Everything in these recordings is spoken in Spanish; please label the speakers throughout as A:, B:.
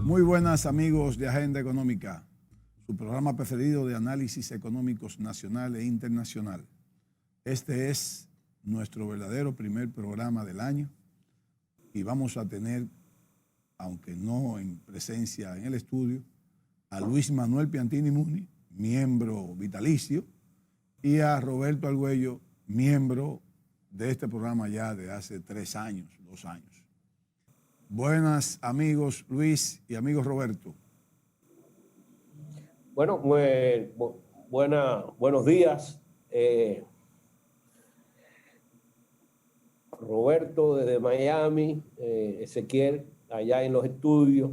A: Muy buenas amigos de Agenda Económica, su programa preferido de análisis económicos nacional e internacional. Este es nuestro verdadero primer programa del año y vamos a tener, aunque no en presencia en el estudio, a Luis Manuel Piantini Muni, miembro vitalicio, y a Roberto Argüello, miembro de este programa ya de hace 2 años. Buenas amigos Luis y amigos Roberto.
B: Bueno, buenos días. Roberto desde Miami, Ezequiel allá en los estudios,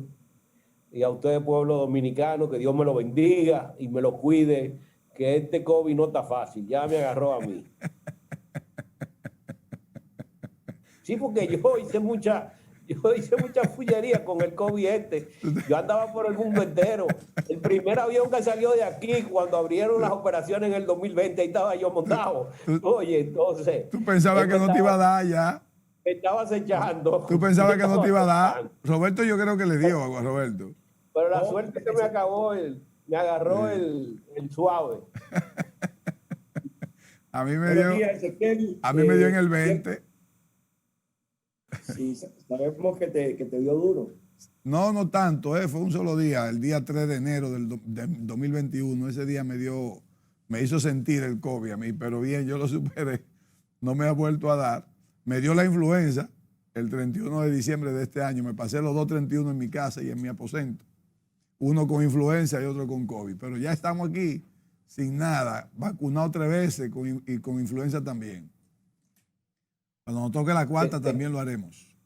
B: y a ustedes, pueblo dominicano, que Dios me lo bendiga y me lo cuide, que este COVID no está fácil, ya me agarró a mí. Sí, porque yo hice mucha fullería con el COVID Yo andaba por el mundo entero. El primer avión que salió de aquí, cuando abrieron las operaciones en el 2020, ahí estaba yo montado. Oye, entonces...
A: Tú pensabas que no te iba a dar ya.
B: Me estaba acechando.
A: Tú pensabas que no te iba a dar. Roberto yo creo que le dio agua a Roberto.
B: Pero la suerte que me agarró el suave.
A: A mí me dio en el 20.
C: Sí, sabemos que te dio duro.
A: No tanto, fue un solo día, el día 3 de enero del 2021. Ese día me hizo sentir el COVID a mí, pero bien, yo lo superé. No me ha vuelto a dar. Me dio la influenza el 31 de diciembre de este año. Me pasé los 2 31 en mi casa y en mi aposento. Uno con influenza y otro con COVID. Pero ya estamos aquí sin nada, vacunados 3 veces y con influenza también. Cuando nos toque la 4ª también lo haremos.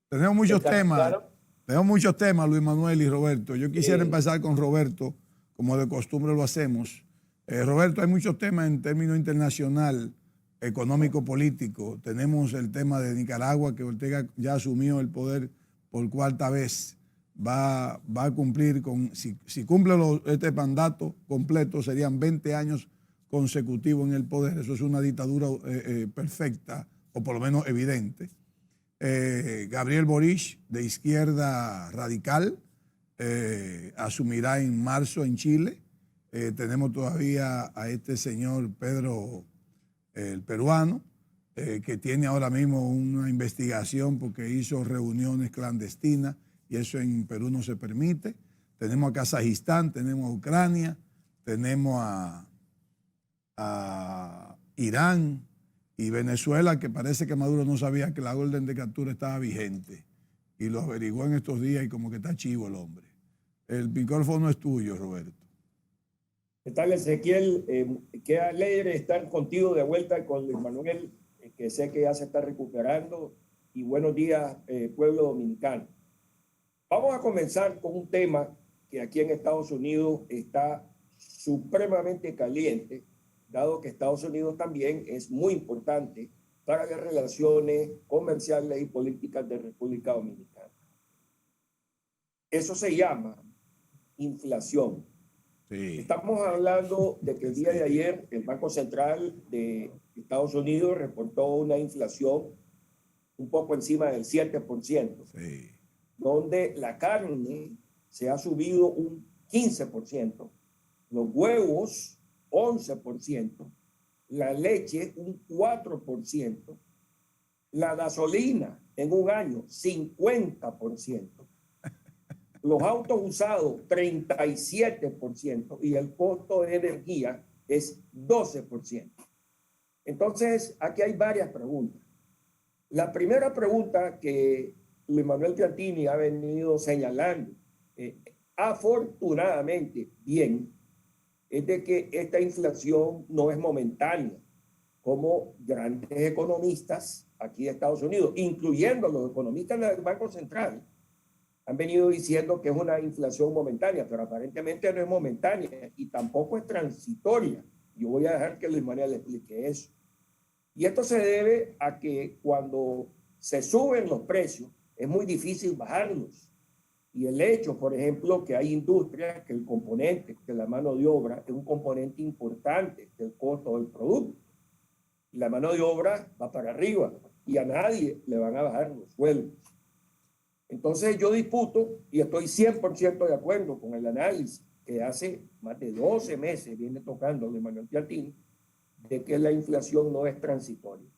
A: Tenemos muchos temas, Luis Manuel y Roberto. Yo quisiera empezar con Roberto, como de costumbre lo hacemos. Roberto, hay muchos temas en términos internacional, económico-político. Tenemos el tema de Nicaragua, que Ortega ya asumió el poder por 4ª vez. Va a cumplir si cumple este mandato completo, serían 20 años consecutivos en el poder. Eso es una dictadura perfecta, o por lo menos evidente. Gabriel Boric, de izquierda radical, asumirá en marzo en Chile. Tenemos todavía a este señor Pedro, el peruano, que tiene ahora mismo una investigación porque hizo reuniones clandestinas y eso en Perú no se permite. Tenemos a Kazajistán, tenemos a Ucrania, tenemos a Irán y Venezuela, que parece que Maduro no sabía que la orden de captura estaba vigente y lo averiguó en estos días y como que está chivo el hombre. El micrófono es tuyo, Roberto.
C: ¿Qué tal, Ezequiel? Qué alegre estar contigo de vuelta con Luis Manuel, que sé que ya se está recuperando. Y buenos días, pueblo dominicano. Vamos a comenzar con un tema que aquí en Estados Unidos está supremamente caliente, dado que Estados Unidos también es muy importante para las relaciones comerciales y políticas de República Dominicana. Eso se llama inflación. Sí. Estamos hablando de que el día de ayer el Banco Central de Estados Unidos reportó una inflación un poco encima del 7%, sí, donde la carne se ha subido un 15%, los huevos 11%, la leche un 4%, la gasolina en un año 50%, los autos usados 37% y el costo de energía es 12%. Entonces, aquí hay varias preguntas. La primera pregunta que Luis Manuel Piantini ha venido señalando, afortunadamente bien, es de que esta inflación no es momentánea, como grandes economistas aquí de Estados Unidos, incluyendo los economistas del Banco Central, han venido diciendo que es una inflación momentánea, pero aparentemente no es momentánea y tampoco es transitoria. Yo voy a dejar que Luis Manuel le explique eso. Y esto se debe a que cuando se suben los precios es muy difícil bajarlos. Y el hecho, por ejemplo, que hay industrias que el componente de la mano de obra es un componente importante del costo del producto. Y la mano de obra va para arriba y a nadie le van a bajar los sueldos. Entonces yo disputo y estoy 100% de acuerdo con el análisis que hace más de 12 meses viene tocando de Manuel Piantini, de que la inflación no es transitoria.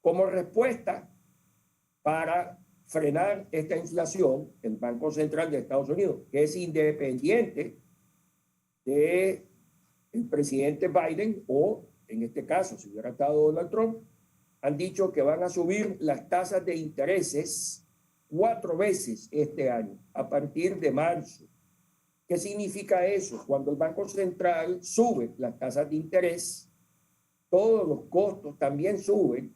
C: Como respuesta para frenar esta inflación, el Banco Central de Estados Unidos, que es independiente del presidente Biden o, en este caso, si hubiera estado Donald Trump, han dicho que van a subir las tasas de intereses 4 veces este año, a partir de marzo. ¿Qué significa eso? Cuando el Banco Central sube las tasas de interés, todos los costos también suben,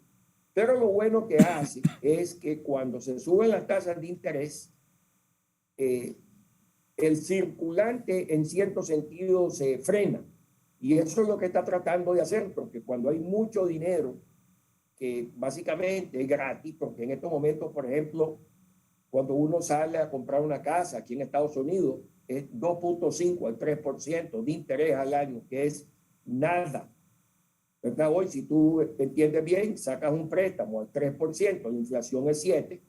C: pero lo bueno que hace es que cuando se suben las tasas de interés, el circulante en cierto sentido se frena. Y eso es lo que está tratando de hacer, porque cuando hay mucho dinero, que básicamente es gratis, porque en estos momentos, por ejemplo, cuando uno sale a comprar una casa aquí en Estados Unidos, es 2.5 al 3% de interés al año, que es nada. ¿Verdad? Hoy, si tú entiendes bien, sacas un préstamo al 3%, la inflación es 7%,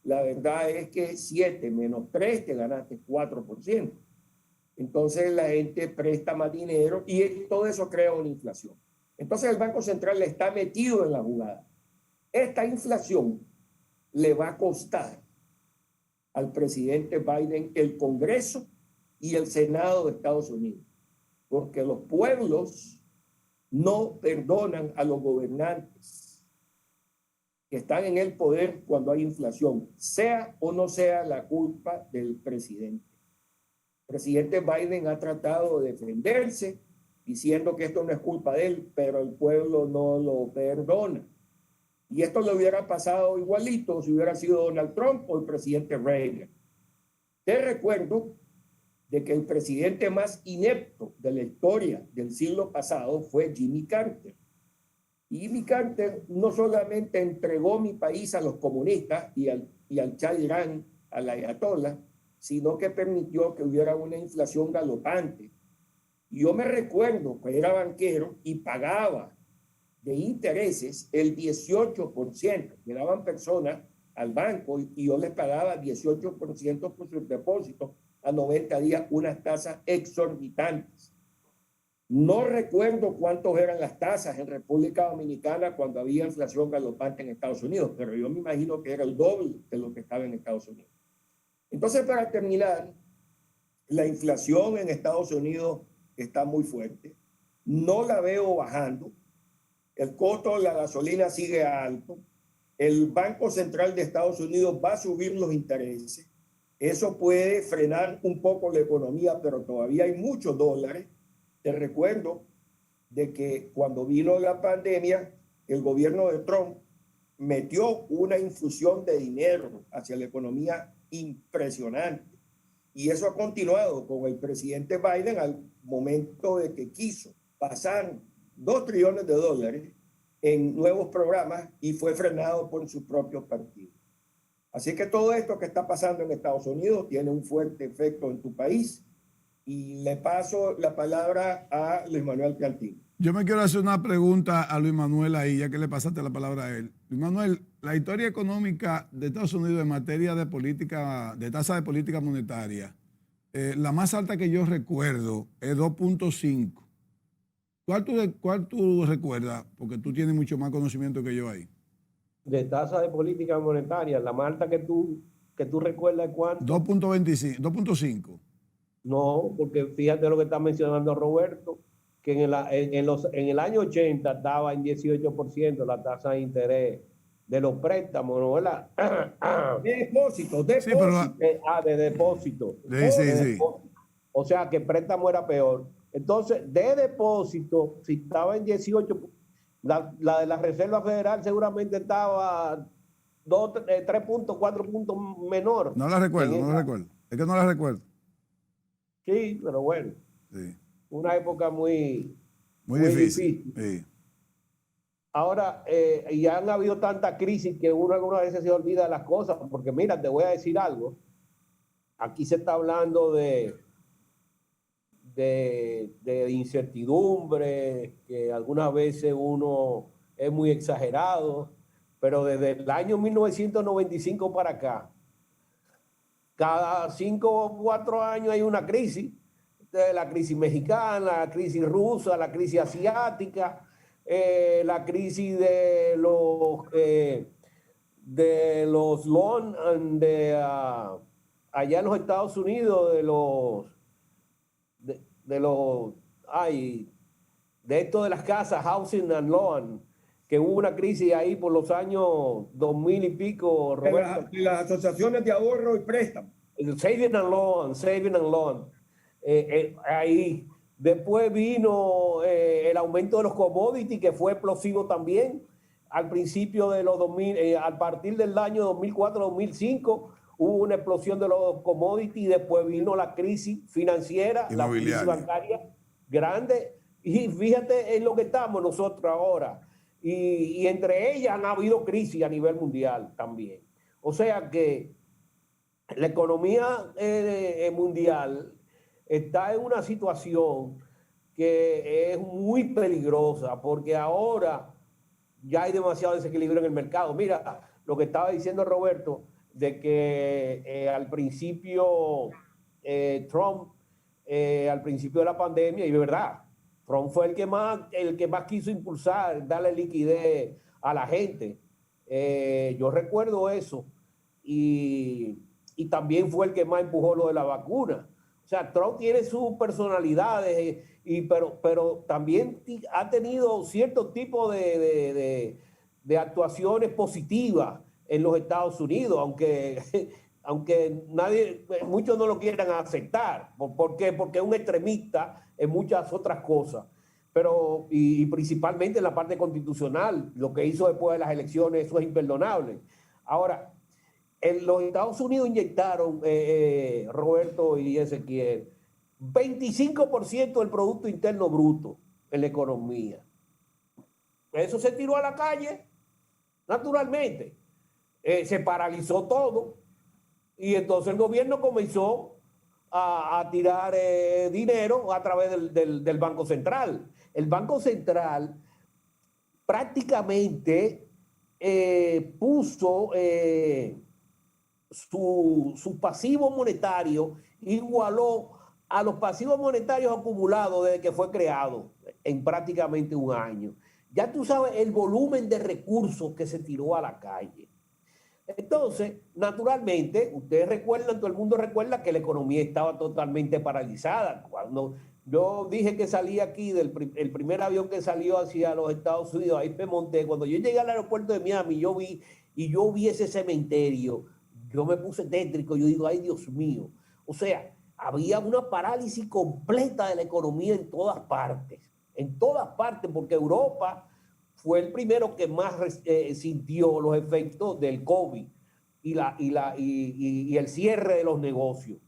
C: la verdad es que 7 menos 3 te ganaste 4%. Entonces la gente presta más dinero y todo eso crea una inflación. Entonces el Banco Central está metido en la jugada. Esta inflación le va a costar al presidente Biden el Congreso y el Senado de Estados Unidos, porque los pueblos no perdonan a los gobernantes que están en el poder cuando hay inflación, sea o no sea la culpa del presidente. El presidente Biden ha tratado de defenderse diciendo que esto no es culpa de él, pero el pueblo no lo perdona. Y esto le hubiera pasado igualito si hubiera sido Donald Trump o el presidente Reagan. Te recuerdo de que el presidente más inepto de la historia del siglo pasado fue Jimmy Carter. Y Jimmy Carter no solamente entregó mi país a los comunistas y al Shah de Irán, a la Ayatollah, sino que permitió que hubiera una inflación galopante. Y yo me recuerdo que era banquero y pagaba de intereses el 18%. Llegaban personas al banco y yo les pagaba 18% por sus depósitos a 90 días, unas tasas exorbitantes. No recuerdo cuántos eran las tasas en República Dominicana cuando había inflación galopante en Estados Unidos, pero yo me imagino que era el doble de lo que estaba en Estados Unidos. Entonces, para terminar, la inflación en Estados Unidos está muy fuerte. No la veo bajando. El costo de la gasolina sigue alto. El Banco Central de Estados Unidos va a subir los intereses. Eso puede frenar un poco la economía, pero todavía hay muchos dólares. Te recuerdo de que cuando vino la pandemia, el gobierno de Trump metió una infusión de dinero hacia la economía impresionante. Y eso ha continuado con el presidente Biden al momento de que quiso pasar $2 trillones en nuevos programas y fue frenado por sus propios partidos. Así que todo esto que está pasando en Estados Unidos tiene un fuerte efecto en tu país. Y le paso la palabra a Luis Manuel Piantini.
A: Yo me quiero hacer una pregunta a Luis Manuel ahí, ya que le pasaste la palabra a él. Luis Manuel, la historia económica de Estados Unidos en materia de política, de tasa de política monetaria, la más alta que yo recuerdo es 2.5. ¿Cuál tú recuerdas? Porque tú tienes mucho más conocimiento que yo ahí.
B: De tasa de política monetaria, la más alta que tú recuerdas, ¿cuánto?
A: 2.25, 2.5.
B: No, porque fíjate lo que está mencionando Roberto, que en el año 80 estaba en 18% la tasa de interés de los préstamos, ¿no? ¿Verdad?
C: Depósito.
A: Sí, pero
B: de depósito.
A: Sí.
B: O sea, que el préstamo era peor. Entonces, de depósito, si estaba en 18, la de la Reserva Federal seguramente estaba 3 puntos, 4 puntos menor.
A: No la recuerdo. Es que no la recuerdo.
B: Sí, pero bueno.
A: Sí.
B: Una época muy
A: difícil. Sí.
B: Ahora, ya han habido tanta crisis que uno algunas veces se olvida de las cosas, porque mira, te voy a decir algo. Aquí se está hablando de incertidumbre, que algunas veces uno es muy exagerado, pero desde el año 1995 para acá, cada 5 o 4 años hay una crisis. La crisis mexicana, la crisis rusa, la crisis asiática, la crisis de los loan allá en los Estados Unidos, de esto de las casas, housing and loan, que hubo una crisis ahí por los años 2000 y pico, Roberto.
C: De las asociaciones de ahorro y préstamo.
B: Saving and loan. Ahí. Después vino el aumento de los commodities, que fue explosivo también. Al principio de los 2000, a partir del año 2004-2005, hubo una explosión de los commodities y después vino la crisis financiera, la crisis bancaria grande. Y fíjate en lo que estamos nosotros ahora. Y entre ellas han habido crisis a nivel mundial también. O sea que la economía mundial está en una situación que es muy peligrosa porque ahora ya hay demasiado desequilibrio en el mercado. Mira, lo que estaba diciendo Roberto, de que al principio Trump, al principio de la pandemia, y de verdad, Trump fue el que más quiso impulsar, darle liquidez a la gente. Yo recuerdo eso. Y también fue el que más empujó lo de la vacuna. O sea, Trump tiene sus personalidades, pero también ha tenido cierto tipo de actuaciones positivas en los Estados Unidos, aunque muchos no lo quieran aceptar. ¿Por qué? Porque es un extremista en muchas otras cosas, y principalmente en la parte constitucional. Lo que hizo después de las elecciones, eso es imperdonable. Ahora, en los Estados Unidos inyectaron, Roberto y Ezequiel, 25% del Producto Interno Bruto en la economía. Eso se tiró a la calle, naturalmente. Se paralizó todo y entonces el gobierno comenzó a tirar dinero a través del Banco Central. El Banco Central prácticamente puso su pasivo monetario, igualó a los pasivos monetarios acumulados desde que fue creado en prácticamente un año. Ya tú sabes el volumen de recursos que se tiró a la calle. Entonces, naturalmente, ustedes recuerdan, todo el mundo recuerda que la economía estaba totalmente paralizada. Cuando yo dije que salí aquí, el primer avión que salió hacia los Estados Unidos, ahí me monté. Cuando yo llegué al aeropuerto de Miami, yo vi ese cementerio, yo me puse tétrico, yo digo, ay Dios mío. O sea, había una parálisis completa de la economía en todas partes, porque Europa fue el primero que más sintió los efectos del COVID y el cierre de los negocios.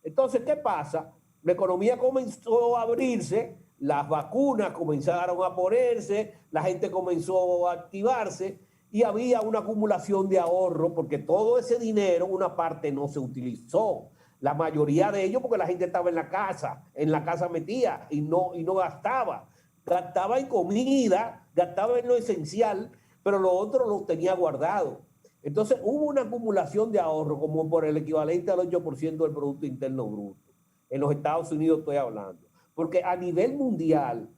B: Entonces, ¿qué pasa? La economía comenzó a abrirse, las vacunas comenzaron a ponerse, la gente comenzó a activarse y había una acumulación de ahorro porque todo ese dinero, una parte no se utilizó. La mayoría de ellos porque la gente estaba en la casa metida y no gastaba. Gastaba en comida, gastaba en lo esencial, pero lo otro lo tenía guardado. Entonces hubo una acumulación de ahorro como por el equivalente al 8% del Producto Interno Bruto. En los Estados Unidos estoy hablando. Porque a nivel mundial,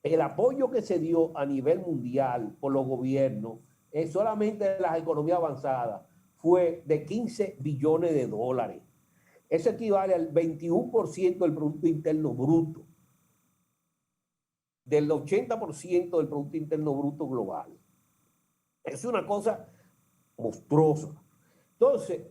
B: el apoyo que se dio a nivel mundial por los gobiernos, solamente de las economías avanzadas, fue de 15 billones de dólares. Eso equivale al 21% del Producto Interno Bruto, del 80% del Producto Interno Bruto global. Es una cosa monstruosa. Entonces,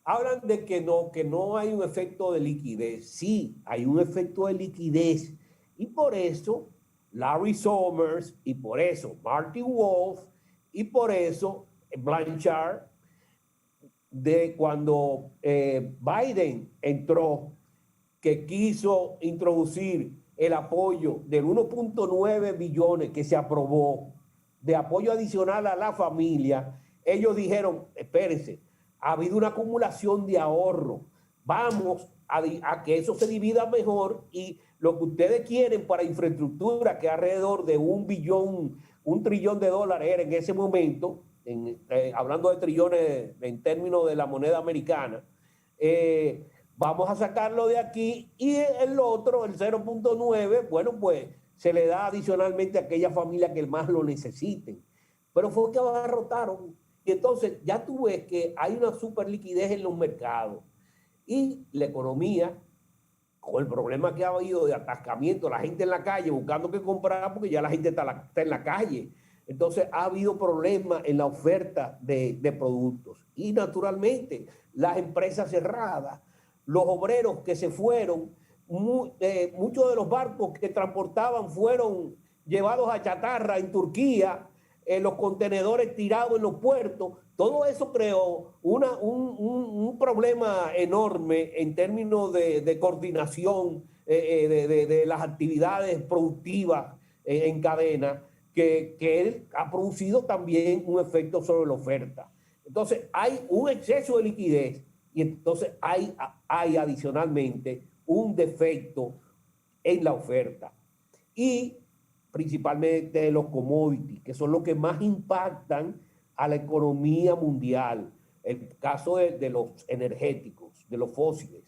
B: hablan de que no hay un efecto de liquidez. Sí, hay un efecto de liquidez. Y por eso Larry Summers, y por eso Martin Wolf, y por eso Blanchard, de cuando Biden entró, que quiso introducir el apoyo del 1.9 billones que se aprobó de apoyo adicional a la familia, ellos dijeron, espérense, ha habido una acumulación de ahorro, vamos a que eso se divida mejor y lo que ustedes quieren para infraestructura, que alrededor de un trillón de dólares era en ese momento, hablando de trillones en términos de la moneda americana, vamos a sacarlo de aquí, y el otro, el 0.9, bueno, pues se le da adicionalmente a aquella familia que más lo necesiten. Pero fue que abarrotaron. Y entonces ya tú ves que hay una super liquidez en los mercados. Y la economía, con el problema que ha habido de atascamiento, la gente en la calle buscando qué comprar porque ya la gente está en la calle. Entonces ha habido problemas en la oferta de productos. Y naturalmente las empresas cerradas, los obreros que se fueron, muchos de los barcos que transportaban fueron llevados a chatarra en Turquía, los contenedores tirados en los puertos. Todo eso creó un problema enorme en términos de coordinación de las actividades productivas en cadena, que él ha producido también un efecto sobre la oferta. Entonces hay un exceso de liquidez y entonces hay adicionalmente un defecto en la oferta. Y principalmente los commodities, que son los que más impactan a la economía mundial. El caso de los energéticos, de los fósiles.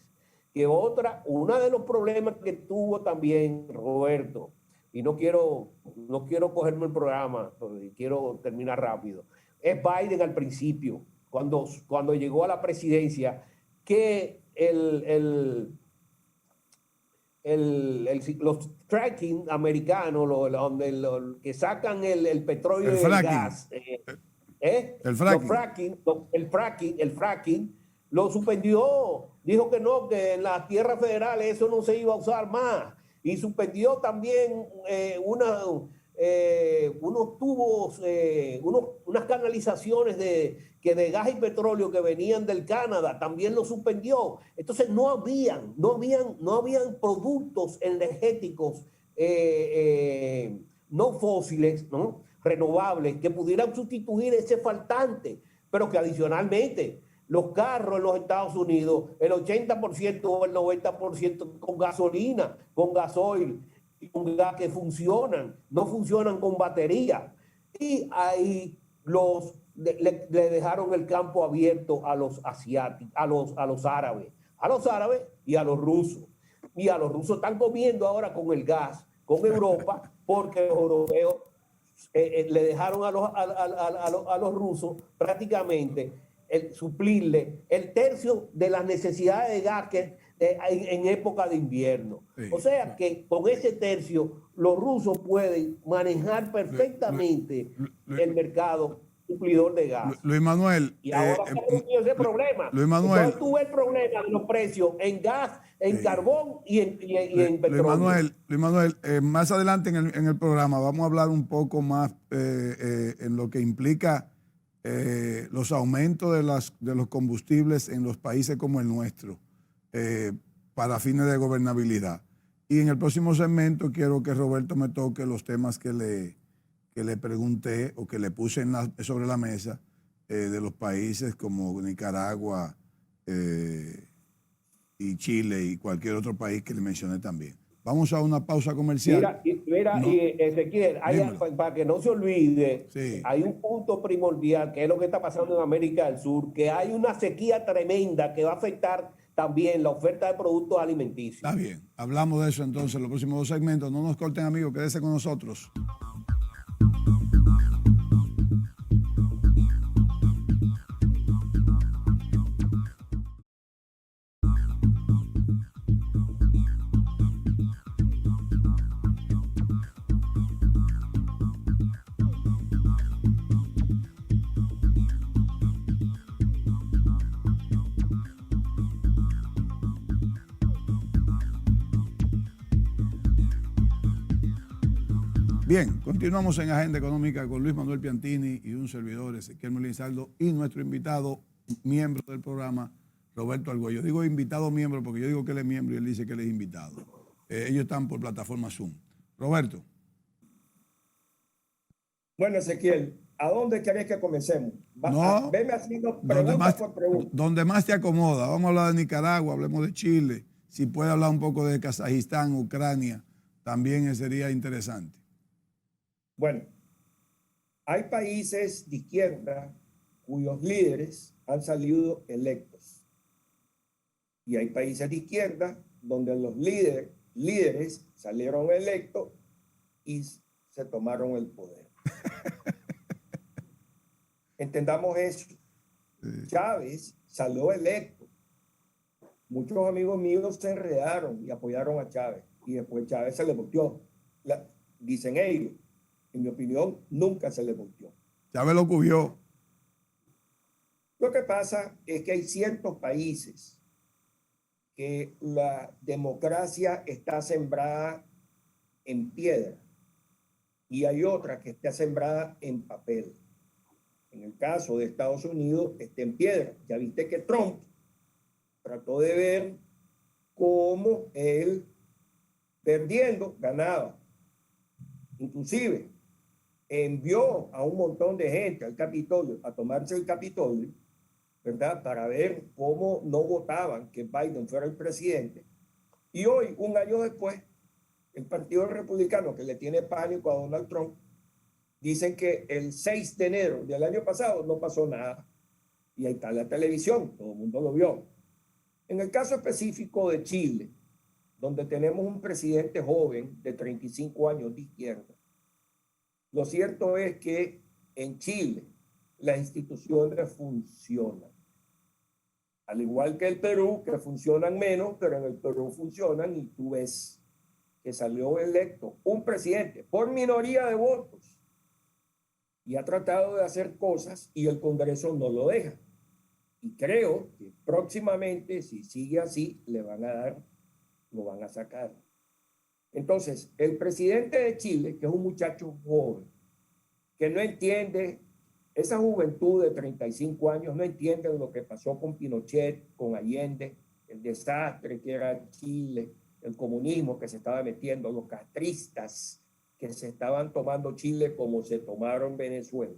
B: Que uno de los problemas que tuvo también Roberto, y no quiero cogerme el programa, quiero terminar rápido, es Biden al principio, cuando llegó a la presidencia, que los fracking americanos, que sacan el petróleo y el gas,
A: el fracking.
B: el fracking lo suspendió, dijo que no, que en las tierras federales eso no se iba a usar más, y suspendió también unos tubos, unas canalizaciones de gas y petróleo que venían del Canadá, también lo suspendió. Entonces no habían productos energéticos no fósiles, ¿no?, renovables, que pudieran sustituir ese faltante, pero que adicionalmente los carros en los Estados Unidos, el 80% o el 90% con gasolina, con gasoil, y con gas que no funcionan con batería. Y ahí le dejaron el campo abierto a los asiáticos, a los árabes y a los rusos. Y a los rusos están comiendo ahora con el gas, con Europa, porque los europeos le dejaron a los rusos prácticamente suplirle el tercio de las necesidades de gas en época de invierno. Sí. O sea que con ese tercio los rusos pueden manejar perfectamente el mercado suplidor de gas.
A: Luis Manuel.
B: Y ahora ese problema.
A: Luis Manuel.
B: Entonces tú ves el problema de los precios en gas, en carbón y en petróleo.
A: Luis Manuel, más adelante en el programa vamos a hablar un poco más en lo que implica los aumentos de los combustibles en los países como el nuestro para fines de gobernabilidad. Y en el próximo segmento quiero que Roberto me toque los temas que le pregunté o que le puse sobre la mesa de los países como Nicaragua y Chile y cualquier otro país que le mencioné también. Vamos a una pausa comercial.
B: Mira, Ezequiel, para que no se olvide, sí, hay un punto primordial, que es lo que está pasando en América del Sur, que hay una sequía tremenda que va a afectar también la oferta de productos alimenticios.
A: Está bien, hablamos de eso entonces en los próximos 2 segmentos. No nos corten, amigos, quédense con nosotros. Bien, continuamos en Agenda Económica con Luis Manuel Piantini y un servidor, Ezequiel Molina Saldo, y nuestro invitado, miembro del programa, Roberto Argüello. Digo invitado miembro porque yo digo que él es miembro y él dice que él es invitado. Ellos están por plataforma Zoom. Roberto.
C: Bueno, Ezequiel, ¿a dónde querés que comencemos? Veme haciendo pregunta por pregunta.
A: Donde más te acomoda. Vamos a hablar de Nicaragua, hablemos de Chile. Si puede hablar un poco de Kazajistán, Ucrania, también sería interesante.
C: Bueno, hay países de izquierda cuyos líderes han salido electos. Y hay países de izquierda donde los líderes salieron electos y se tomaron el poder. Entendamos eso. Chávez salió electo. Muchos amigos míos se enredaron y apoyaron a Chávez. Y después Chávez se le volteó. Dicen ellos. En mi opinión, nunca se le volteó.
A: Chávez lo cubrió.
C: Lo que pasa es que hay ciertos países que la democracia está sembrada en piedra y hay otra que está sembrada en papel. En el caso de Estados Unidos está en piedra. Ya viste que Trump trató de ver cómo él, perdiendo, ganaba. Inclusive envió a un montón de gente al Capitolio a tomarse el Capitolio, ¿verdad? Para ver cómo no votaban que Biden fuera el presidente. Y hoy, un año después, el Partido Republicano, que le tiene pánico a Donald Trump, dicen que el 6 de enero del año pasado no pasó nada. Y ahí está la televisión, todo el mundo lo vio. En el caso específico de Chile, donde tenemos un presidente joven de 35 años de izquierda, lo cierto es que en Chile las instituciones funcionan. Al igual que el Perú, que funcionan menos, pero en el Perú funcionan y tú ves que salió electo un presidente por minoría de votos y ha tratado de hacer cosas y el Congreso no lo deja. Y creo que próximamente, si sigue así, le van a dar, lo van a sacar. Entonces, el presidente de Chile, que es un muchacho joven, que no entiende, esa juventud de 35 años no entiende lo que pasó con Pinochet, con Allende, el desastre que era Chile, el comunismo que se estaba metiendo, los castristas que se estaban tomando Chile como se tomaron Venezuela.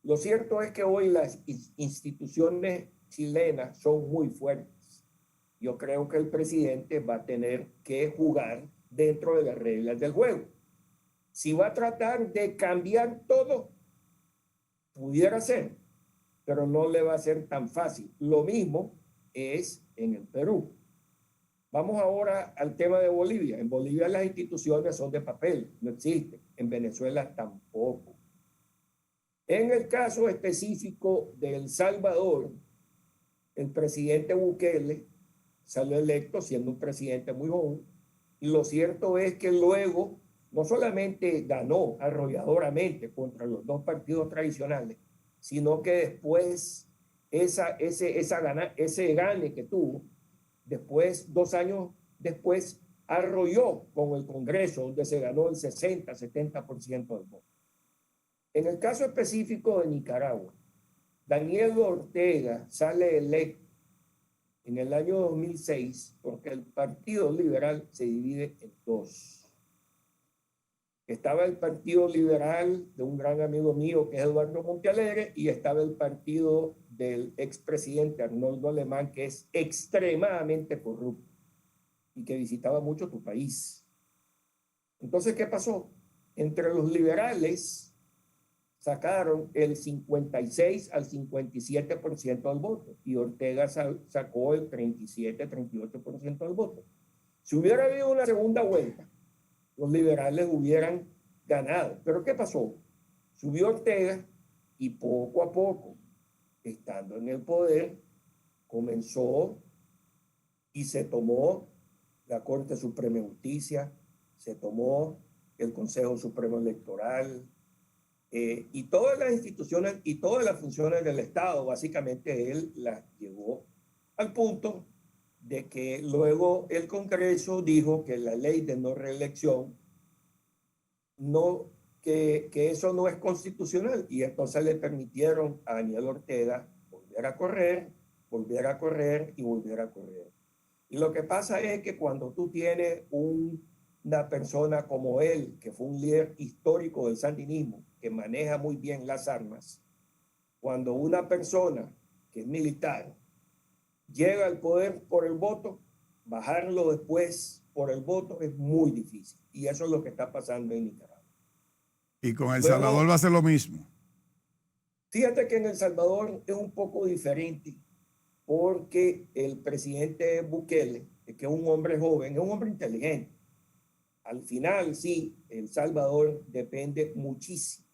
C: Lo cierto es que hoy las instituciones chilenas son muy fuertes. Yo creo que el presidente va a tener que jugar dentro de las reglas del juego. Si va a tratar de cambiar todo, pudiera ser, pero no le va a ser tan fácil. Lo mismo es en el Perú. Vamos ahora al tema de Bolivia. En Bolivia las instituciones son de papel, no existen. En Venezuela tampoco. En el caso específico de El Salvador, el presidente Bukele salió electo siendo un presidente muy joven. Y lo cierto es que luego no solamente ganó arrolladoramente contra los dos partidos tradicionales, sino que después ese gane que tuvo, después, 2 años después, arrolló con el Congreso, donde se ganó el 60-70% del voto. En el caso específico de Nicaragua, Daniel Ortega sale electo en el año 2006 porque el Partido Liberal se divide en dos. Estaba el Partido Liberal de un gran amigo mío que es Eduardo Montealegre y estaba el partido del expresidente Arnoldo Alemán, que es extremadamente corrupto y que visitaba mucho tu país. Entonces, ¿qué pasó? Entre los liberales sacaron el 56 al 57% del voto y Ortega sacó el 37-38% del voto. Si hubiera habido una segunda vuelta, los liberales hubieran ganado. ¿Pero qué pasó? Subió Ortega y poco a poco, estando en el poder, comenzó y se tomó la Corte Suprema de Justicia, se tomó el Consejo Supremo Electoral, y todas las instituciones y todas las funciones del Estado, básicamente él las llevó al punto de que luego el Congreso dijo que la ley de no reelección, que eso no es constitucional, y entonces le permitieron a Daniel Ortega volver a correr y volver a correr. Y lo que pasa es que cuando tú tienes una persona como él, que fue un líder histórico del sandinismo, que maneja muy bien las armas, cuando una persona que es militar llega al poder por el voto, bajarlo después por el voto es muy difícil. Y eso es lo que está pasando en Nicaragua.
A: Y con El Salvador va a ser lo mismo.
C: Fíjate que en El Salvador es un poco diferente, porque el presidente Bukele, que es un hombre joven, es un hombre inteligente. Al final, sí, El Salvador depende muchísimo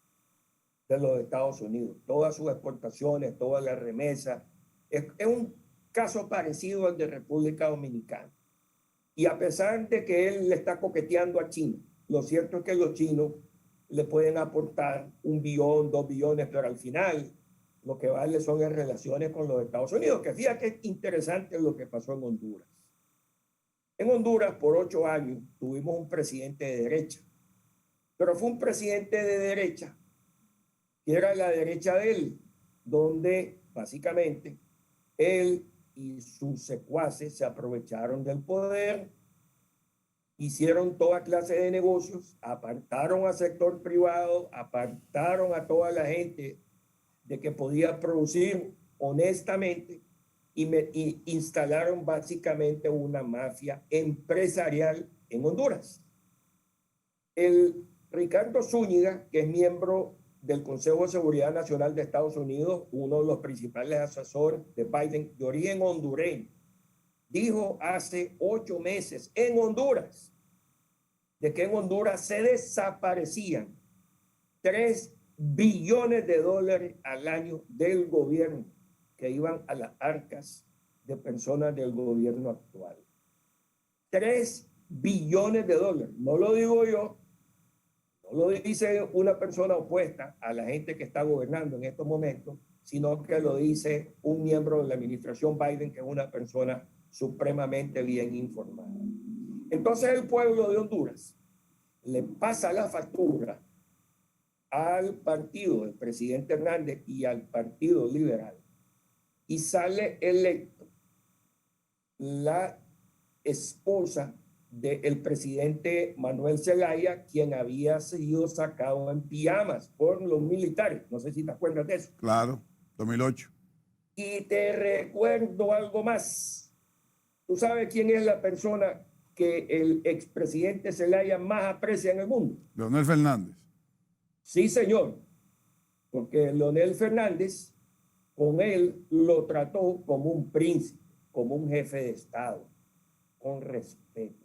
C: de los Estados Unidos. Todas sus exportaciones, todas las remesas. Es un caso parecido al de República Dominicana. Y a pesar de que él le está coqueteando a China, lo cierto es que los chinos le pueden aportar 1 billón, 2 billones, pero al final lo que vale son las relaciones con los Estados Unidos, que fíjate que es interesante lo que pasó en Honduras. En Honduras, por 8 años, tuvimos un presidente de derecha, pero fue un presidente de derecha que era la derecha de él, donde básicamente él y sus secuaces se aprovecharon del poder, hicieron toda clase de negocios, apartaron al sector privado, apartaron a toda la gente de que podía producir honestamente y instalaron básicamente una mafia empresarial en Honduras. El Ricardo Zúñiga, que es miembro del Consejo de Seguridad Nacional de Estados Unidos, uno de los principales asesores de Biden, de origen hondureño, dijo hace 8 meses en Honduras de que en Honduras se desaparecían 3 billones de dólares al año del gobierno que iban a las arcas de personas del gobierno actual. 3 billones de dólares. No lo digo yo, no lo dice una persona opuesta a la gente que está gobernando en estos momentos, sino que lo dice un miembro de la administración Biden, que es una persona supremamente bien informada. Entonces el pueblo de Honduras le pasa la factura al partido del presidente Hernández y al Partido Liberal y sale electo la esposa del presidente Manuel Zelaya, quien había sido sacado en pijamas por los militares. No sé si te acuerdas de eso.
A: Claro, 2008.
C: Y te recuerdo algo más. ¿Tú sabes quién es la persona que el expresidente Zelaya más aprecia en el mundo?
A: Leonel Fernández.
C: Sí, señor. Porque Leonel Fernández, con él lo trató como un príncipe, como un jefe de Estado, con respeto.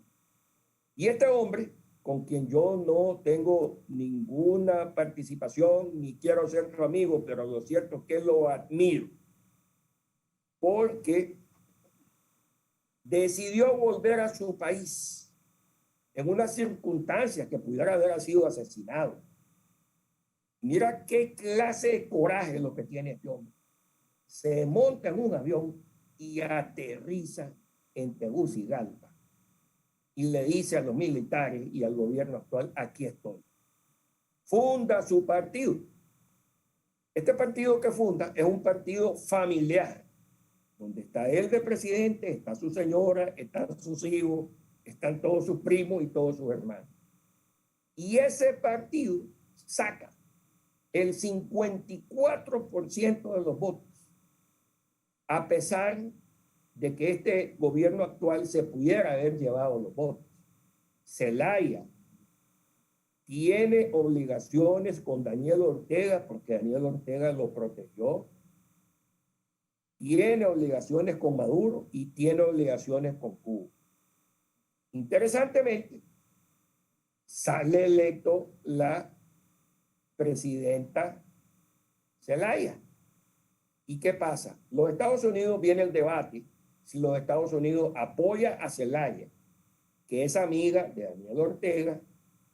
C: Y este hombre, con quien yo no tengo ninguna participación, ni quiero ser su amigo, pero lo cierto es que lo admiro, porque decidió volver a su país en una circunstancia que pudiera haber sido asesinado. Mira qué clase de coraje lo que tiene este hombre. Se monta en un avión y aterriza en Tegucigalpa y le dice a los militares y al gobierno actual: aquí estoy. Funda su partido. Este partido que funda es un partido familiar, donde está él de presidente, está su señora, están sus hijos, están todos sus primos y todos sus hermanos. Y ese partido saca el 54% de los votos, a pesar de que este gobierno actual se pudiera haber llevado los votos. Zelaya tiene obligaciones con Daniel Ortega, porque Daniel Ortega lo protegió. Tiene obligaciones con Maduro y tiene obligaciones con Cuba. Interesantemente, sale electo la presidenta Zelaya. ¿Y qué pasa? Los Estados Unidos, viene el debate si los Estados Unidos apoya a Zelaya, que es amiga de Daniel Ortega,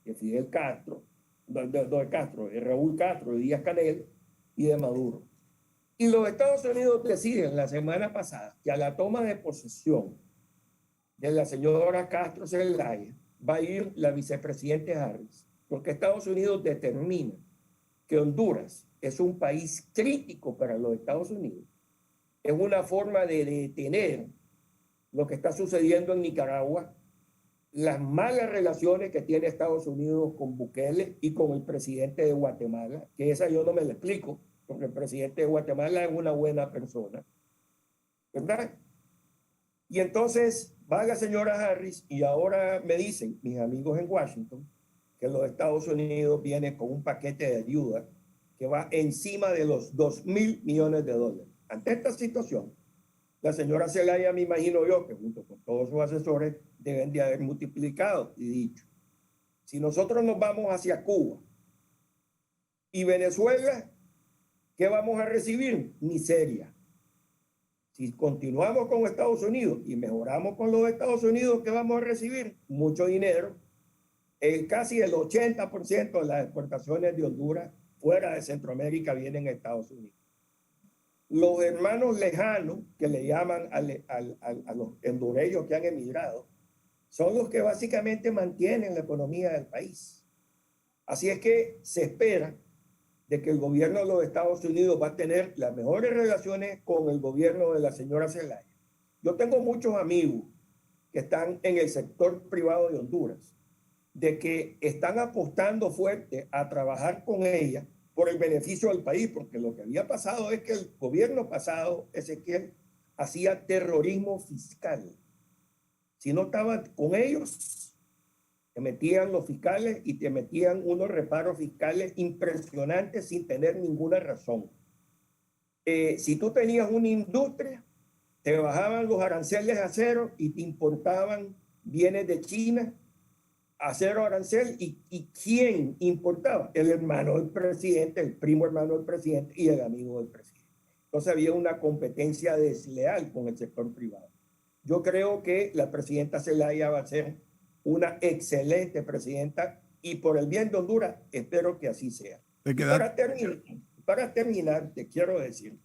C: de Fidel Castro, de Raúl Castro, de Díaz Canel y de Maduro. Y los Estados Unidos deciden la semana pasada que a la toma de posesión de la señora Castro Zelaya va a ir la vicepresidenta Harris, porque Estados Unidos determina que Honduras es un país crítico para los Estados Unidos. Es una forma de detener lo que está sucediendo en Nicaragua, las malas relaciones que tiene Estados Unidos con Bukele y con el presidente de Guatemala, que esa yo no me la explico, porque el presidente de Guatemala es una buena persona, ¿verdad? Y entonces va la señora Harris y ahora me dicen mis amigos en Washington que los Estados Unidos vienen con un paquete de ayuda que va encima de los $2,000 millones. Ante esta situación, la señora Zelaya, me imagino yo, que junto con todos sus asesores deben de haber multiplicado y dicho, si nosotros nos vamos hacia Cuba y Venezuela, ¿qué vamos a recibir? Miseria. Si continuamos con Estados Unidos y mejoramos con los Estados Unidos, ¿qué vamos a recibir? Mucho dinero. Casi el 80% de las exportaciones de Honduras fuera de Centroamérica vienen a Estados Unidos. Los hermanos lejanos, que le llaman a los hondureños que han emigrado, son los que básicamente mantienen la economía del país. Así es que se espera de que el gobierno de los Estados Unidos va a tener las mejores relaciones con el gobierno de la señora Zelaya. Yo tengo muchos amigos que están en el sector privado de Honduras, de que están apostando fuerte a trabajar con ella por el beneficio del país, porque lo que había pasado es que el gobierno pasado, Ezequiel, hacía terrorismo fiscal. Si no estaban con ellos, te metían los fiscales y te metían unos reparos fiscales impresionantes sin tener ninguna razón. Si tú tenías una industria, te bajaban los aranceles a cero y te importaban bienes de China a cero arancel. ¿Y quién importaba? El hermano del presidente, el primo hermano del presidente y el amigo del presidente. Entonces había una competencia desleal con el sector privado. Yo creo que la presidenta Zelaya va a ser una excelente presidenta y por el bien de Honduras espero que así sea. Para terminar, te quiero decir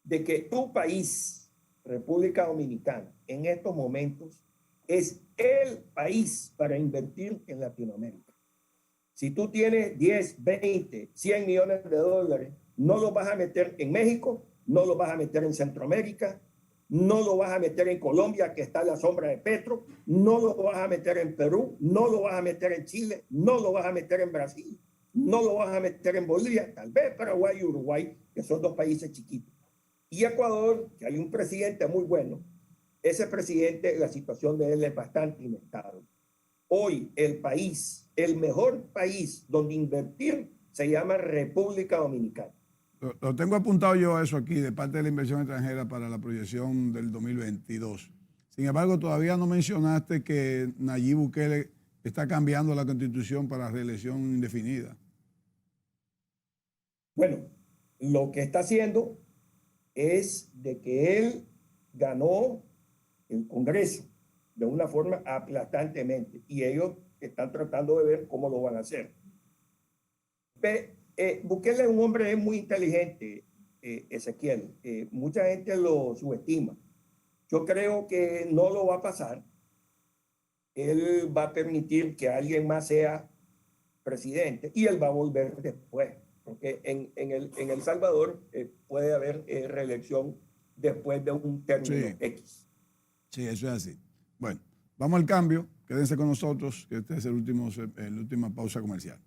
C: de que tu país, República Dominicana, en estos momentos es el país para invertir en Latinoamérica. Si tú tienes 10, 20, 100 millones de dólares, no los vas a meter en México, no los vas a meter en Centroamérica, no lo vas a meter en Colombia, que está a la sombra de Petro, no lo vas a meter en Perú, no lo vas a meter en Chile, no lo vas a meter en Brasil, no lo vas a meter en Bolivia, tal vez Paraguay y Uruguay, que son dos países chiquitos. Y Ecuador, que hay un presidente muy bueno, ese presidente, la situación de él es bastante inestable. Hoy el país, el mejor país donde invertir se llama República Dominicana.
A: Lo tengo apuntado yo eso aquí de parte de la inversión extranjera para la proyección del 2022. Sin embargo, todavía no mencionaste que Nayib Bukele está cambiando la constitución para reelección indefinida.
C: Bueno, lo que está haciendo es de que él ganó el Congreso de una forma aplastantemente y ellos están tratando de ver cómo lo van a hacer. Bukele es un hombre muy inteligente, Ezequiel. Mucha gente lo subestima. Yo creo que no lo va a pasar. Él va a permitir que alguien más sea presidente y él va a volver después, porque en El Salvador puede haber reelección después de un término X.
A: Sí, eso es así. Bueno, vamos al cambio. Quédense con nosotros, que este es la última pausa comercial.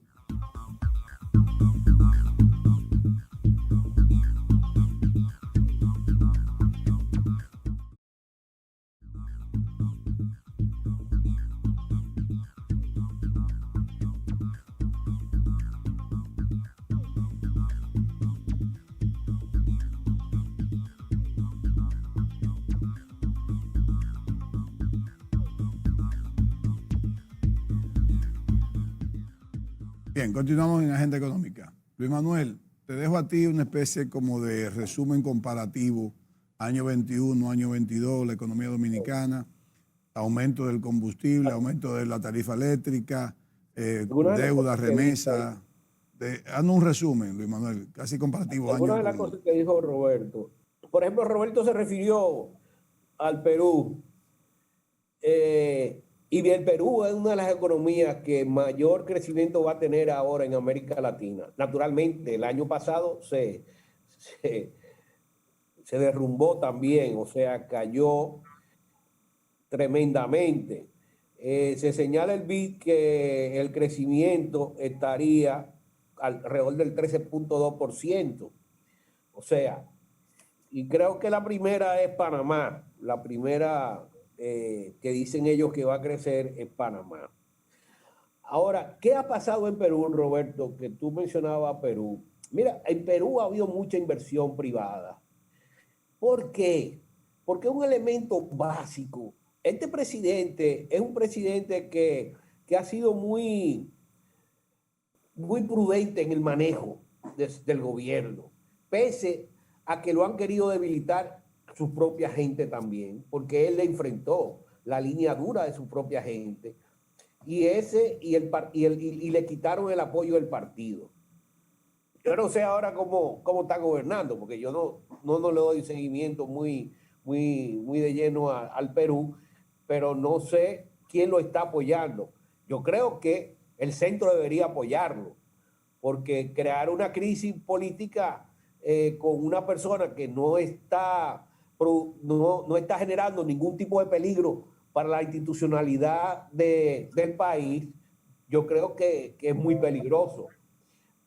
A: Bien, continuamos en Agenda Económica. Luis Manuel, te dejo a ti una especie como de resumen comparativo, año 21, año 22, la economía dominicana, aumento del combustible, aumento de la tarifa eléctrica, deuda, remesa. Haznos un resumen, Luis Manuel, casi comparativo.
B: Algunas de las cosas que dijo Roberto. Por ejemplo, Roberto se refirió al Perú. Y el Perú es una de las economías que mayor crecimiento va a tener ahora en América Latina. Naturalmente, el año pasado se derrumbó también, o sea, cayó tremendamente. Se señala el BID que el crecimiento estaría alrededor del 13.2%. O sea, y creo que la primera es Panamá, la primera que dicen ellos que va a crecer es Panamá. Ahora, ¿qué ha pasado en Perú, Roberto? Que tú mencionabas Perú. Mira, en Perú ha habido mucha inversión privada. ¿Por qué? porque es un elemento básico. Este presidente es un presidente que ha sido muy prudente en el manejo del gobierno, pese a que lo han querido debilitar su propia gente también, porque él le enfrentó la línea dura de su propia gente y le quitaron el apoyo del partido. Yo no sé ahora cómo está gobernando, porque yo no le doy seguimiento muy de lleno al Perú, pero no sé quién lo está apoyando. Yo creo que el centro debería apoyarlo, porque crear una crisis política con una persona que no está generando ningún tipo de peligro para la institucionalidad del país, yo creo que es muy peligroso.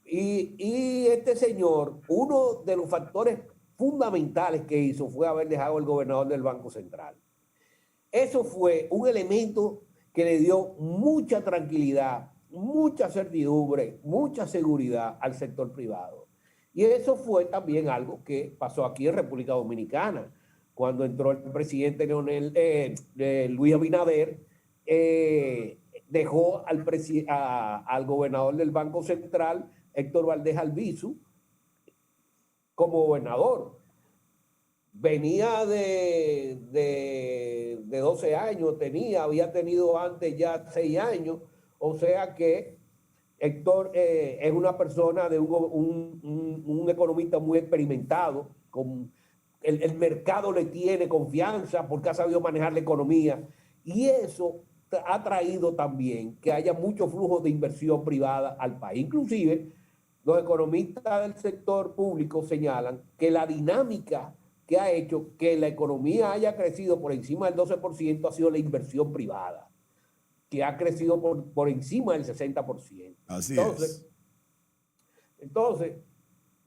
B: Y este señor, uno de los factores fundamentales que hizo fue haber dejado el gobernador del Banco Central. Eso fue un elemento que le dio mucha tranquilidad, mucha certidumbre, mucha seguridad al sector privado. Y eso fue también algo que pasó aquí en República Dominicana. Cuando entró el presidente Luis Abinader, dejó al gobernador del Banco Central, Héctor Valdés Albizu, como gobernador. Venía de 12 años, había tenido antes ya 6 años, o sea que Héctor es una persona de un economista muy experimentado, el mercado le tiene confianza porque ha sabido manejar la economía, y eso ha traído también que haya mucho flujo de inversión privada al país. Inclusive los economistas del sector público señalan que la dinámica que ha hecho que la economía haya crecido por encima del 12% ha sido la inversión privada, que ha crecido por encima del 60%.
A: Así
B: entonces,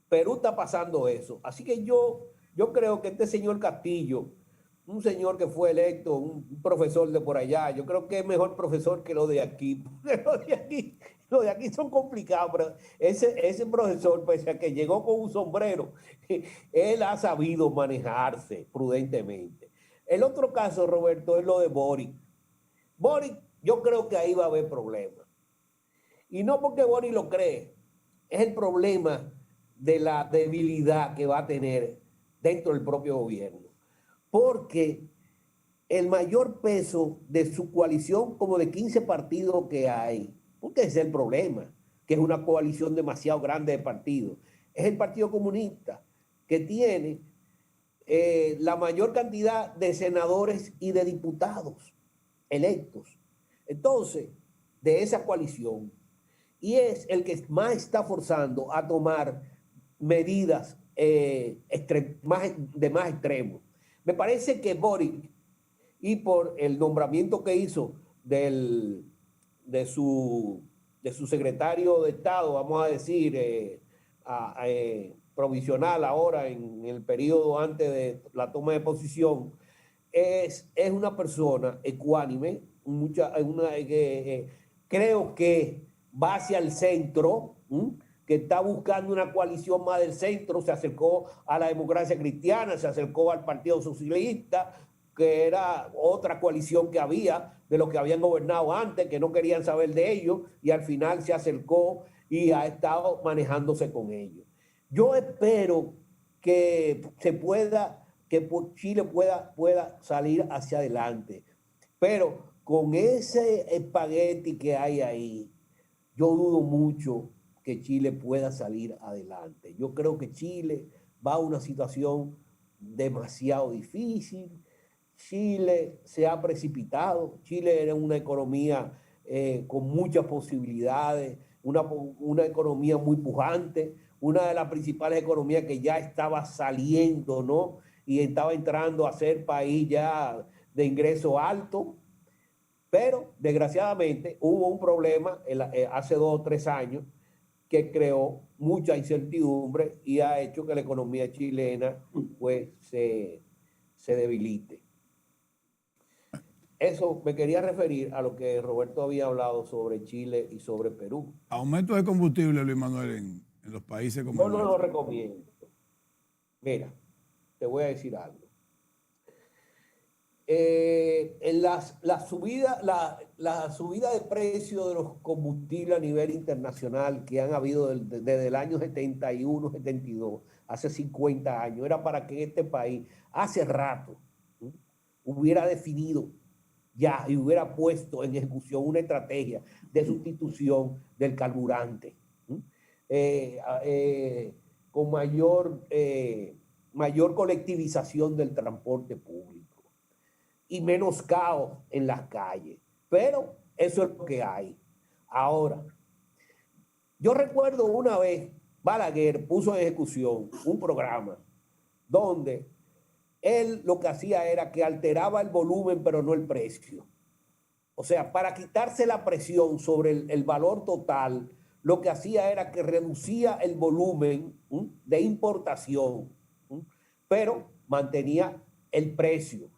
B: Perú está pasando eso. Así que yo creo que este señor Castillo, un señor que fue electo, un profesor de por allá, yo creo que es mejor profesor que lo de aquí. Los de aquí son complicados, pero ese profesor, pese a que llegó con un sombrero, él ha sabido manejarse prudentemente. El otro caso, Roberto, es lo de Boric. Boric, yo creo que ahí va a haber problemas. Y no porque Boric lo cree, es el problema de la debilidad que va a tener dentro del propio gobierno. Porque el mayor peso de su coalición, como de 15 partidos que hay, porque ese es el problema, que es una coalición demasiado grande de partidos, es el Partido Comunista, que tiene la mayor cantidad de senadores y de diputados electos. Entonces, de esa coalición, y es el que más está forzando a tomar medidas de más extremo. Me parece que Boric, y por el nombramiento que hizo de su secretario de Estado, vamos a decir, provisional ahora en el periodo antes de la toma de posición, es una persona ecuánime, creo que va hacia el centro, que está buscando una coalición más del centro, se acercó a la Democracia Cristiana, se acercó al Partido Socialista, que era otra coalición que había de los que habían gobernado antes, que no querían saber de ellos, y al final se acercó y ha estado manejándose con ellos. Yo espero que Chile pueda salir hacia adelante, pero con ese espagueti que hay ahí, yo dudo mucho que Chile pueda salir adelante. Yo creo que Chile va a una situación demasiado difícil. Chile se ha precipitado. Chile era una economía con muchas posibilidades, una economía muy pujante, una de las principales economías que ya estaba saliendo, ¿no? Y estaba entrando a ser país ya de ingreso alto. Pero desgraciadamente hubo un problema hace 2 o 3 años que creó mucha incertidumbre y ha hecho que la economía chilena pues se debilite. Eso me quería referir a lo que Roberto había hablado sobre Chile y sobre Perú.
A: Aumento de combustible, Luis Manuel, en los países como
B: Yo no lo recomiendo. Mira, te voy a decir algo. la subida de precio de los combustibles a nivel internacional que han habido desde el año 71, 72, hace 50 años, era para que este país hace rato hubiera definido ya y hubiera puesto en ejecución una estrategia de sustitución del carburante con mayor colectivización del transporte público y menos caos en las calles. Pero eso es lo que hay. Ahora, yo recuerdo una vez Balaguer puso en ejecución un programa donde él lo que hacía era que alteraba el volumen pero no el precio. O sea, para quitarse la presión sobre el valor total, lo que hacía era que reducía el volumen de importación, pero mantenía el precio.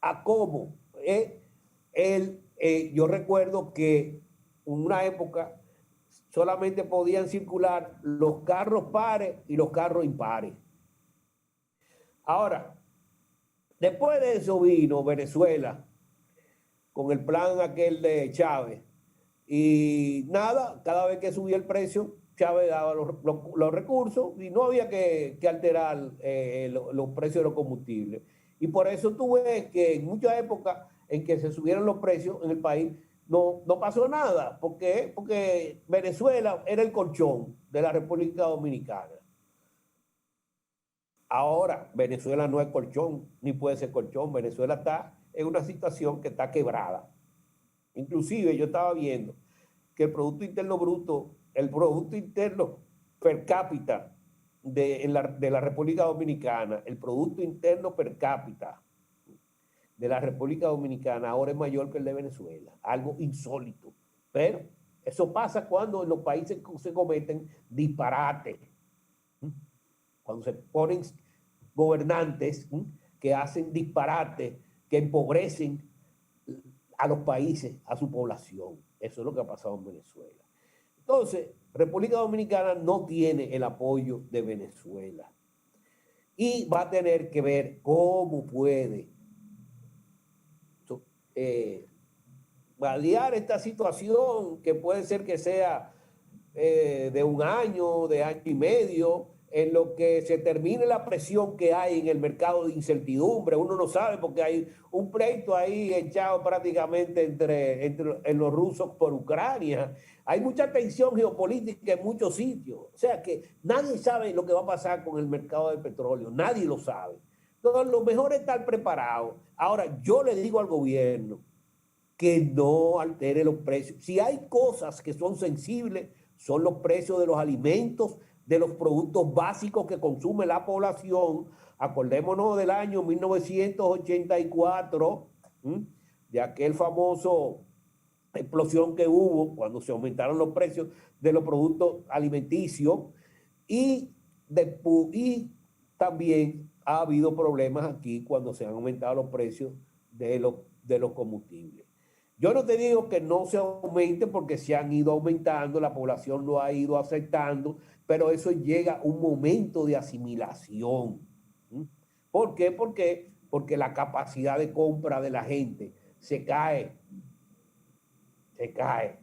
B: ¿A cómo? Yo recuerdo que en una época solamente podían circular los carros pares y los carros impares. Ahora, después de eso vino Venezuela con el plan aquel de Chávez y nada, cada vez que subía el precio, Chávez daba los recursos y no había que alterar los precios de los combustibles. Y por eso tú ves que en muchas épocas en que se subieron los precios en el país, no pasó nada. ¿Por qué? Porque Venezuela era el colchón de la República Dominicana. Ahora, Venezuela no es colchón, ni puede ser colchón. Venezuela está en una situación que está quebrada. Inclusive yo estaba viendo que el Producto Interno Bruto, el Producto Interno per cápita de la República Dominicana, el Producto Interno per cápita de la República Dominicana ahora es mayor que el de Venezuela. Algo insólito. Pero eso pasa cuando en los países se cometen disparates. Cuando se ponen gobernantes que hacen disparates, que empobrecen a los países, a su población. Eso es lo que ha pasado en Venezuela. Entonces, República Dominicana no tiene el apoyo de Venezuela y va a tener que ver cómo puede paliar esta situación que puede ser que sea de un año, de año y medio, en lo que se termine la presión que hay en el mercado de incertidumbre. Uno no sabe porque hay un pleito ahí echado prácticamente en los rusos por Ucrania. Hay mucha tensión geopolítica en muchos sitios. O sea que nadie sabe lo que va a pasar con el mercado del petróleo. Nadie lo sabe. Entonces, lo mejor es estar preparado. Ahora, yo le digo al gobierno que no altere los precios. Si hay cosas que son sensibles, son los precios de los alimentos, de los productos básicos que consume la población. Acordémonos del año 1984, de aquel famoso explosión que hubo cuando se aumentaron los precios de los productos alimenticios y también ha habido problemas aquí cuando se han aumentado los precios de los combustibles. Yo no te digo que no se aumente porque se han ido aumentando, la población lo ha ido aceptando, pero eso llega a un momento de asimilación. ¿Por qué? Porque la capacidad de compra de la gente se cae. Se cae.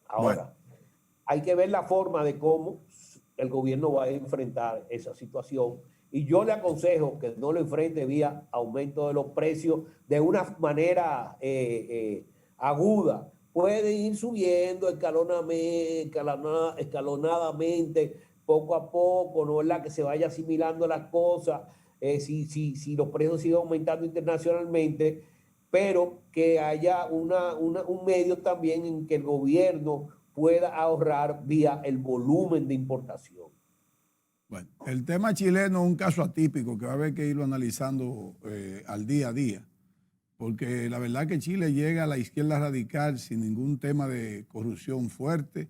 B: Ahora, hay que ver la forma de cómo el gobierno va a enfrentar esa situación. Y yo le aconsejo que no lo enfrente vía aumento de los precios de una manera aguda. Puede ir subiendo escalonadamente, poco a poco, no es la que se vaya asimilando las cosas, si los precios siguen aumentando internacionalmente, pero que haya un medio también en que el gobierno pueda ahorrar vía el volumen de importación.
A: Bueno, el tema chileno es un caso atípico que va a haber que irlo analizando al día a día, porque la verdad que Chile llega a la izquierda radical sin ningún tema de corrupción fuerte.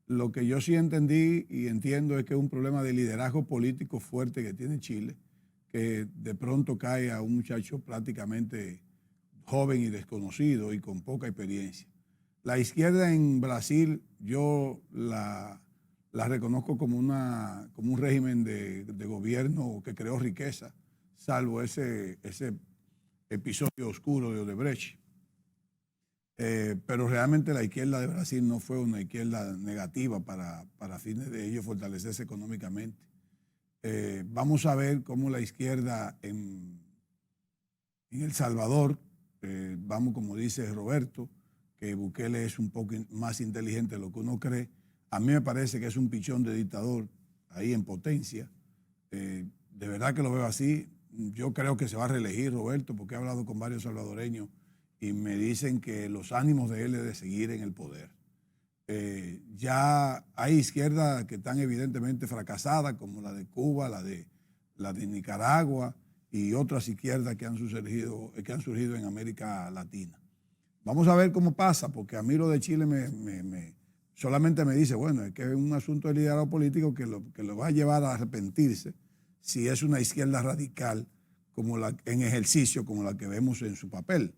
A: Lo que yo sí entendí y entiendo es que es un problema de liderazgo político fuerte que tiene Chile, que de pronto cae a un muchacho prácticamente joven y desconocido y con poca experiencia. La izquierda en Brasil yo la reconozco como un régimen de gobierno que creó riqueza, salvo ese episodio oscuro de Odebrecht. Pero realmente la izquierda de Brasil no fue una izquierda negativa para fines de ellos fortalecerse económicamente. Vamos a ver cómo la izquierda en El Salvador, vamos, como dice Roberto, que Bukele es un poco más inteligente de lo que uno cree. A mí me parece que es un pichón de dictador ahí en potencia. De verdad que lo veo así. Yo creo que se va a reelegir, Roberto, porque he hablado con varios salvadoreños y me dicen que los ánimos de él es de seguir en el poder. Ya hay izquierdas que están evidentemente fracasadas, como la de Cuba, la de Nicaragua y otras izquierdas que han surgido en América Latina. Vamos a ver cómo pasa, porque a mí lo de Chile solamente me dice, bueno, es que es un asunto de liderazgo político que lo va a llevar a arrepentirse si es una izquierda radical en ejercicio como la que vemos en su papel.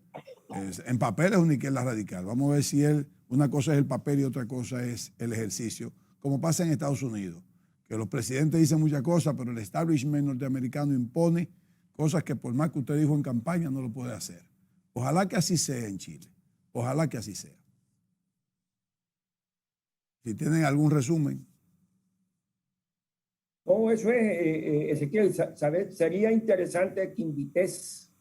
A: En papel es una izquierda radical. Vamos a ver si una cosa es el papel y otra cosa es el ejercicio, como pasa en Estados Unidos, que los presidentes dicen muchas cosas, pero el establishment norteamericano impone cosas que por más que usted dijo en campaña no lo puede hacer. Ojalá que así sea en Chile. Ojalá que así sea. Si tienen algún resumen.
C: No, eso es, Ezequiel, sería interesante que invites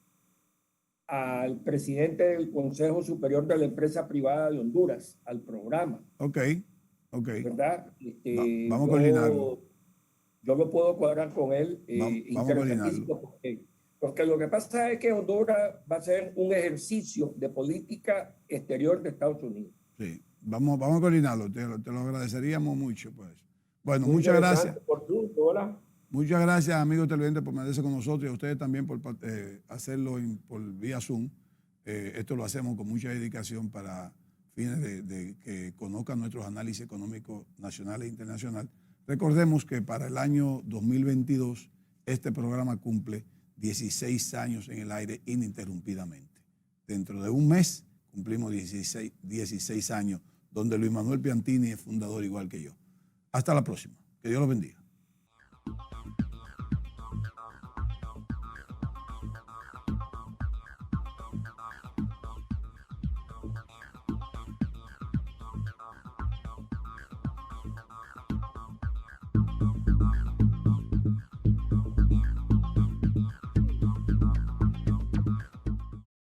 C: al presidente del Consejo Superior de la Empresa Privada de Honduras al programa.
A: Ok.
C: ¿Verdad?
A: Vamos a coordinarlo.
C: Yo lo puedo cuadrar con él.
A: Vamos a coordinarlo.
C: Porque lo que pasa es que Honduras va a ser un ejercicio de política exterior de Estados Unidos.
A: Sí, vamos a coordinarlo. Te lo agradeceríamos mucho, pues. Bueno, muchas gracias. Muchas gracias, amigos televidentes, por meterse con nosotros y a ustedes también por hacerlo por vía Zoom. Esto lo hacemos con mucha dedicación para fines de que conozcan nuestros análisis económicos nacionales e internacionales. Recordemos que para el año 2022 este programa cumple 16 años en el aire ininterrumpidamente. Dentro de un mes cumplimos 16 años, donde Luis Manuel Piantini es fundador igual que yo. Hasta la próxima. Que Dios los bendiga.